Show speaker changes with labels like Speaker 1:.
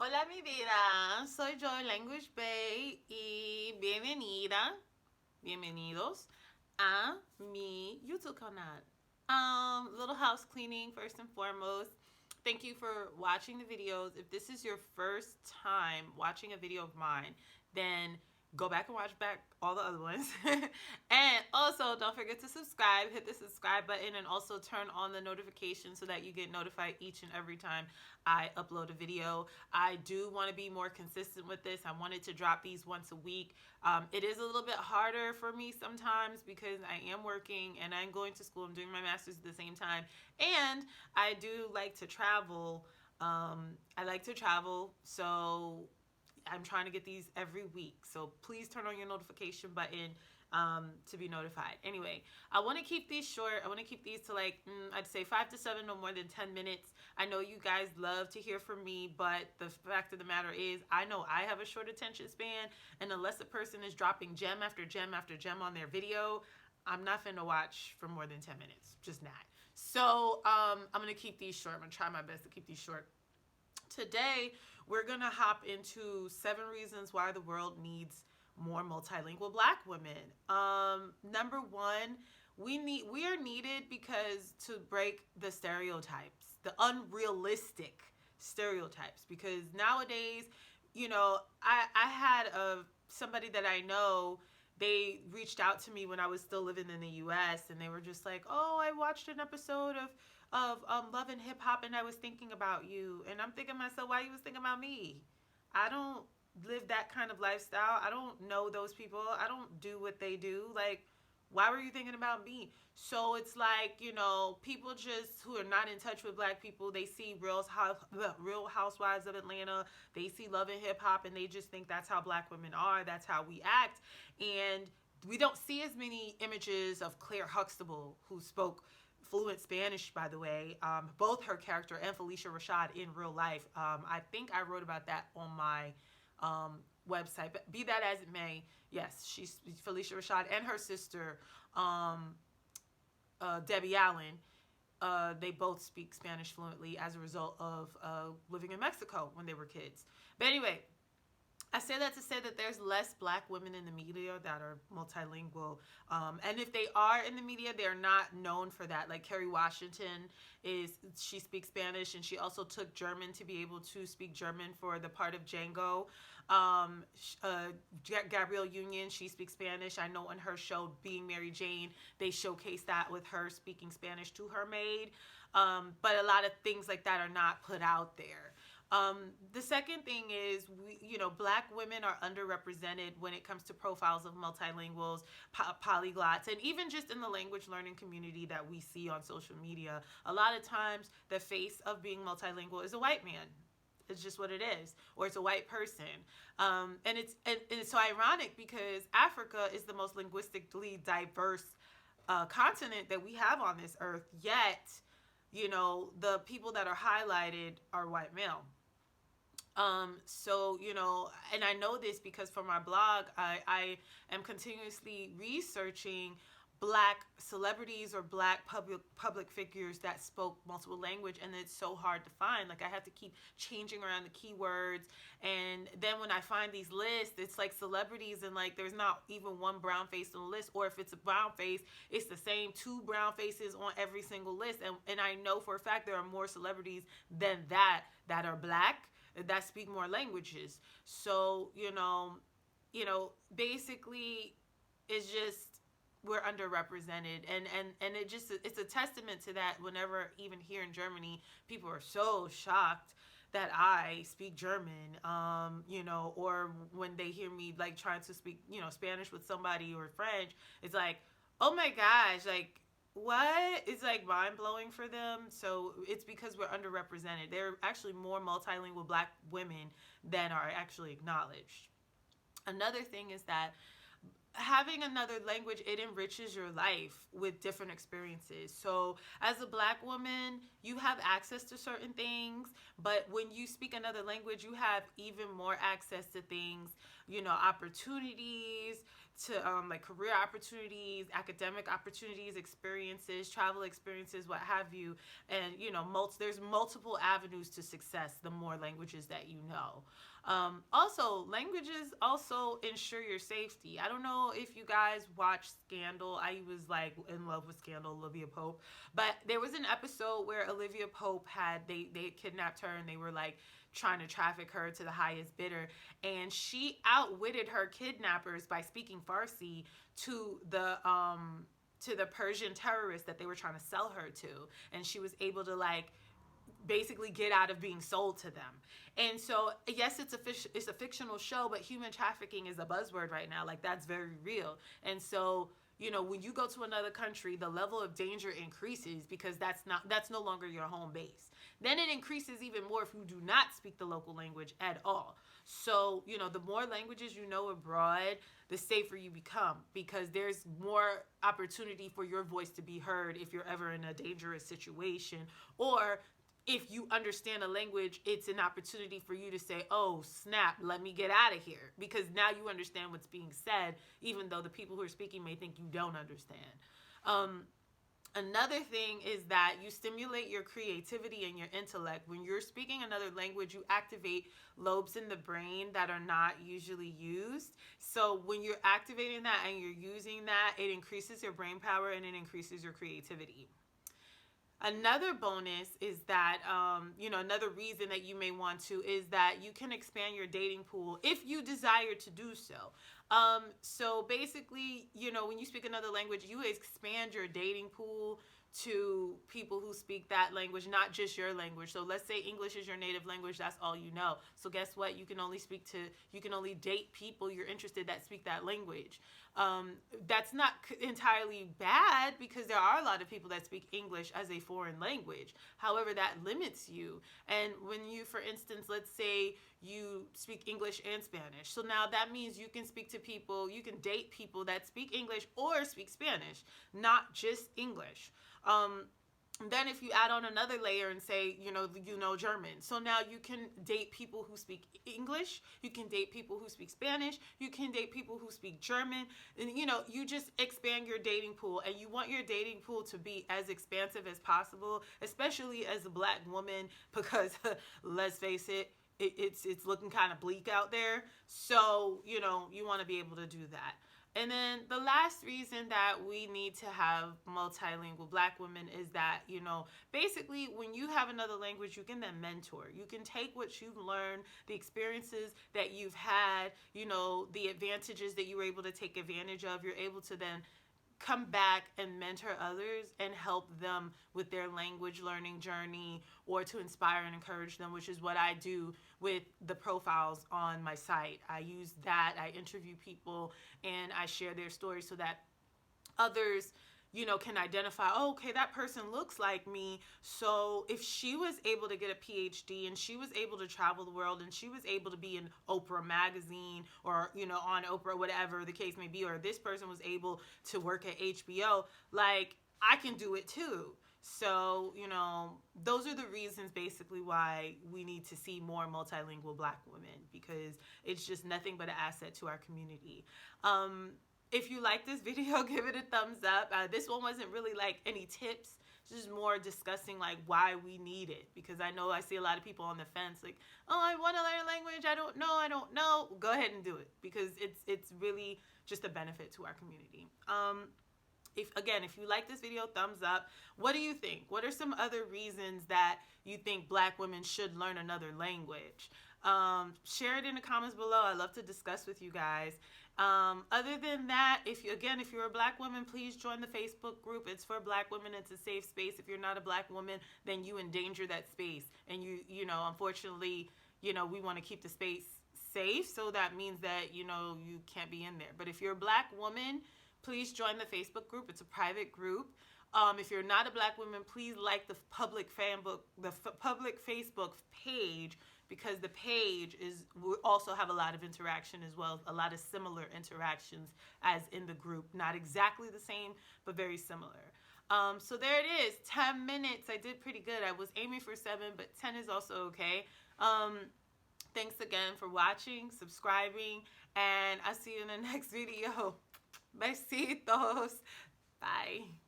Speaker 1: Hola mi vida, soy yo, Language Bay, y bienvenida, bienvenidos a mi YouTube canal. Little house cleaning first and foremost. Thank you for watching the videos. If this is your first time watching a video of mine, then go back and watch back all the other ones. And also don't forget to subscribe, hit the subscribe button, and also turn on the notification so that you get notified each and every time I upload a video. I do want to be more consistent with this. I wanted to drop these once a week. It is a little bit harder for me sometimes because I am working and I'm going to school. I'm doing my master's at the same time, and I do like to travel. I like to travel, so I'm trying to get these every week. So please turn on your notification button to be notified. Anyway, I want to keep these short. I want to keep these to like, I'd say 5 to 7, no more than 10 minutes. I know you guys love to hear from me, but the fact of the matter is, I know I have a short attention span, and unless a person is dropping gem after gem after gem on their video, I'm not finna watch for more than 10 minutes. Just not. So I'm going to keep these short. I'm going to try my best to keep these short. Today, we're going to hop into 7 reasons why the world needs more multilingual Black women. Number 1, we are needed because to break the stereotypes, the unrealistic stereotypes. Because nowadays, I had somebody that I know. They reached out to me when I was still living in the U.S. and they were just like, "Oh, I watched an episode of Love and Hip Hop, and I was thinking about you." And I'm thinking to myself, why you was thinking about me? I don't live that kind of lifestyle. I don't know those people. I don't do what they do. Like, why were you thinking about me? So it's like, people just who are not in touch with Black people, they see Real Housewives of Atlanta, they see Love and Hip Hop, and they just think that's how Black women are, that's how we act. And we don't see as many images of Claire Huxtable, who spoke fluent Spanish, by the way, both her character and Felicia Rashad in real life. I think I wrote about that on my website, but be that as it may, yes, she's Felicia Rashad and her sister, Debbie Allen. They both speak Spanish fluently as a result of living in Mexico when they were kids. But anyway, I say that to say that there's less Black women in the media that are multilingual. And if they are in the media, they're not known for that. Like Kerry Washington, she speaks Spanish, and she also took German to be able to speak German for the part of Django. Gabrielle Union, she speaks Spanish. I know in her show, Being Mary Jane, they showcase that with her speaking Spanish to her maid. But a lot of things like that are not put out there. The second thing is, Black women are underrepresented when it comes to profiles of multilinguals, polyglots, and even just in the language learning community that we see on social media. A lot of times, the face of being multilingual is a white man. It's just what it is, or it's a white person. And it's so ironic because Africa is the most linguistically diverse continent that we have on this earth, yet the people that are highlighted are white male. So, and I know this because for my blog, I am continuously researching Black celebrities or Black public figures that spoke multiple language, and it's so hard to find. Like, I have to keep changing around the keywords, and then when I find these lists, it's like celebrities, and like there's not even one brown face on the list, or if it's a brown face, it's the same 2 brown faces on every single list. And I know for a fact there are more celebrities than that are Black, that speak more languages. So, basically, it's just we're underrepresented, and it's a testament to that. Whenever, even here in Germany, people are so shocked that I speak German, or when they hear me like trying to speak, Spanish with somebody, or French, it's like, oh my gosh, like, what? It's like mind blowing for them. So it's because we're underrepresented. There are actually more multilingual Black women than are actually acknowledged. Another thing is that having another language, it enriches your life with different experiences. So as a Black woman, you have access to certain things, but when you speak another language, you have even more access to things, opportunities, to like career opportunities, academic opportunities, experiences, travel experiences, what have you. And there's multiple avenues to success the more languages that you know. Also, languages also ensure your safety. I don't know if you guys watch Scandal. I was like in love with Scandal, Olivia Pope. But there was an episode where Olivia Pope they kidnapped her, and they were like trying to traffic her to the highest bidder, and she outwitted her kidnappers by speaking Farsi to the Persian terrorists that they were trying to sell her to, and she was able to like basically get out of being sold to them. And so yes, it's a fictional show, but human trafficking is a buzzword right now. Like, that's very real. And so when you go to another country, the level of danger increases because that's no longer your home base. Then it increases even more if you do not speak the local language at all. So the more languages you know abroad, the safer you become, because there's more opportunity for your voice to be heard if you're ever in a dangerous situation, or if you understand a language, it's an opportunity for you to say, oh, snap, let me get out of here. Because now you understand what's being said, even though the people who are speaking may think you don't understand. Another thing is that you stimulate your creativity and your intellect. When you're speaking another language, you activate lobes in the brain that are not usually used. So when you're activating that and you're using that, it increases your brain power and it increases your creativity. Another bonus is that, another reason that you may want to is that you can expand your dating pool if you desire to do so. So basically, when you speak another language, you expand your dating pool to people who speak that language, not just your language. So let's say English is your native language, that's all you know. So guess what? You can only date people you're interested that speak that language. That's not entirely bad, because there are a lot of people that speak English as a foreign language. However, that limits you. And when you, for instance, let's say you speak English and Spanish. So now that means you can date people that speak English or speak Spanish, not just English. Then if you add on another layer and say, German. So now you can date people who speak English, you can date people who speak Spanish, you can date people who speak German, and you just expand your dating pool. And you want your dating pool to be as expansive as possible, especially as a Black woman, because let's face it, it's looking kind of bleak out there. So, you want to be able to do that. And then the last reason that we need to have multilingual Black women is that, basically when you have another language, you can then mentor. You can take what you've learned, the experiences that you've had, the advantages that you were able to take advantage of. You're able to then come back and mentor others and help them with their language learning journey, or to inspire and encourage them, which is what I do with the profiles on my site. I use that, I interview people, and I share their stories so that others can identify, oh, okay, that person looks like me. So if she was able to get a PhD and she was able to travel the world and she was able to be in Oprah magazine, or, on Oprah, whatever the case may be, or this person was able to work at HBO, like, I can do it too. So, those are the reasons basically why we need to see more multilingual Black women, because it's just nothing but an asset to our community. If you like this video, give it a thumbs up. This one wasn't really like any tips, just more discussing like why we need it, because I know I see a lot of people on the fence like, oh, I want to learn a language, I don't know. Go ahead and do it, because it's really just a benefit to our community. If you like this video, thumbs up. What do you think? What are some other reasons that you think Black women should learn another language? Share it in the comments below. I love to discuss with you guys. Other than that, if you're a Black woman, please join the Facebook group. It's for Black women. It's a safe space. If you're not a Black woman, then you endanger that space. And unfortunately, we want to keep the space safe. So that means that, you can't be in there. But if you're a Black woman, please join the Facebook group. It's a private group. If you're not a Black woman, please like the public Facebook page, because the page we also have a lot of interaction as well, a lot of similar interactions as in the group. Not exactly the same, but very similar. So there it is, 10 minutes. I did pretty good. I was aiming for 7, but 10 is also okay. Thanks again for watching, subscribing, and I'll see you in the next video. Besitos. Bye.